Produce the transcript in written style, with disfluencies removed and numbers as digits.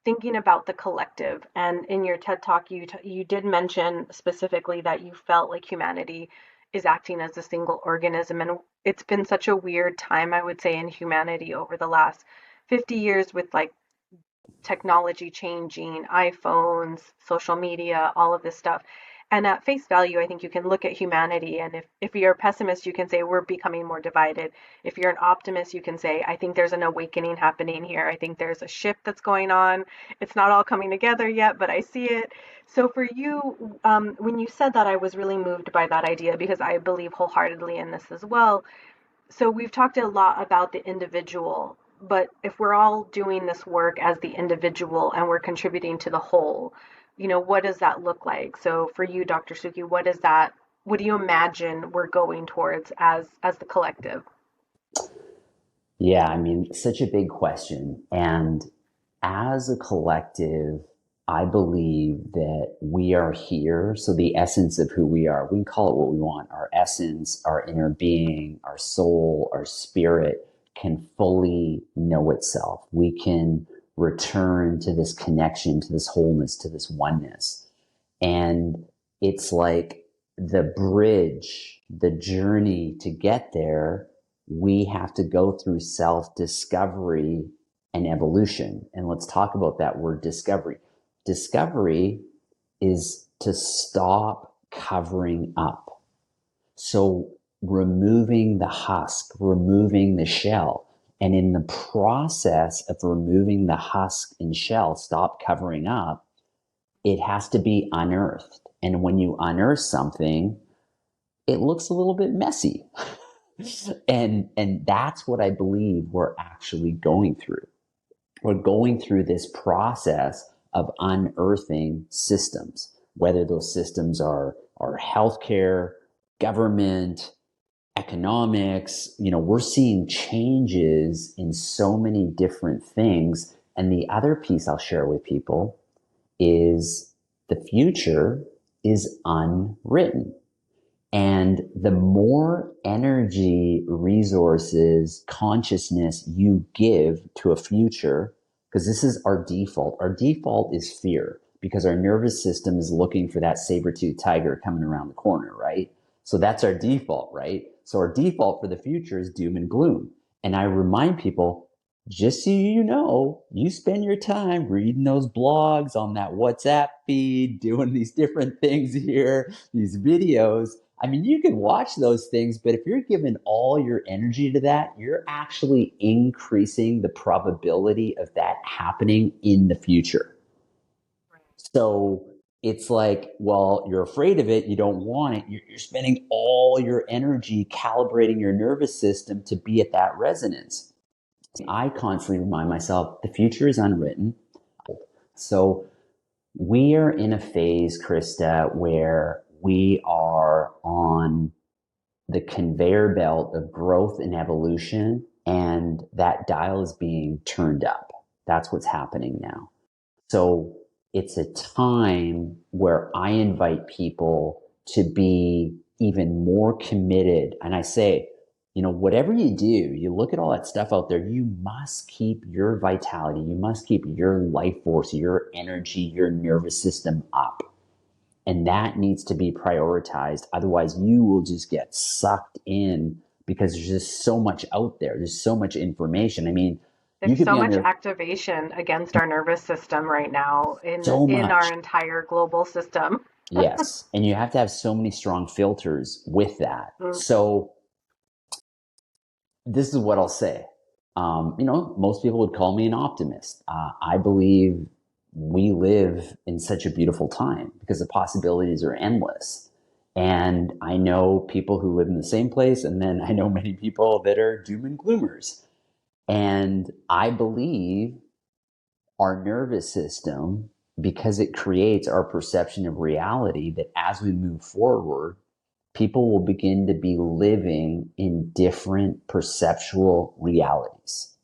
thinking about the collective, and in your TED Talk, you did mention specifically that you felt like humanity is acting as a single organism, and it's been such a weird time, I would say, in humanity over the last 50 years with like technology changing, iPhones, social media, all of this stuff. And at face value, I think you can look at humanity, and if you're a pessimist, you can say we're becoming more divided. If you're an optimist, you can say, I think there's an awakening happening here. I think there's a shift that's going on. It's not all coming together yet, but I see it. So for you, when you said that, I was really moved by that idea because I believe wholeheartedly in this as well. So we've talked a lot about the individual, but if we're all doing this work as the individual and we're contributing to the whole, what does that look like? So for you, Dr. Suki, what do you imagine we're going towards as the collective? Yeah, I mean, such a big question. And as a collective, I believe that we are here. So the essence of who we are, we can call it what we want. Our essence, our inner being, our soul, our spirit can fully know itself. We can return to this connection, to this wholeness, to this oneness. And it's like the bridge, the journey to get there, we have to go through self-discovery and evolution. And let's talk about that word discovery. Discovery is to stop covering up. So removing the husk, removing the shell. And in the process of removing the husk and shell, stop covering up, it has to be unearthed. And when you unearth something, it looks a little bit messy. And that's what I believe we're actually going through. We're going through this process of unearthing systems, whether those systems are healthcare, government, economics. We're seeing changes in so many different things. And the other piece I'll share with people is the future is unwritten. And the more energy, resources, consciousness you give to a future, because this is our default. Our default is fear because our nervous system is looking for that saber-toothed tiger coming around the corner, right? So that's our default, right? So our default for the future is doom and gloom. And I remind people, just so you know, you spend your time reading those blogs on that WhatsApp feed, doing these different things here, these videos. I mean, you can watch those things, but if you're giving all your energy to that, you're actually increasing the probability of that happening in the future. So it's like, well, you're afraid of it. You don't want it. You're spending all your energy calibrating your nervous system to be at that resonance. I constantly remind myself the future is unwritten. So we are in a phase, Krista, where we are on the conveyor belt of growth and evolution, and that dial is being turned up. That's what's happening now. So it's a time where I invite people to be even more committed. And I say, whatever you do, you look at all that stuff out there, you must keep your vitality, you must keep your life force, your energy, your nervous system up. And that needs to be prioritized. Otherwise, you will just get sucked in because there's just so much out there. There's so much information. I mean, you There's could so be on much there activation against our nervous system right now so in our much. entire global system. Yes. And you have to have so many strong filters with that. Mm. So this is what I'll say. Most people would call me an optimist. I believe we live in such a beautiful time because the possibilities are endless. And I know people who live in the same place, and then I know many people that are doom and gloomers. And I believe our nervous system, because it creates our perception of reality, that as we move forward, people will begin to be living in different perceptual realities.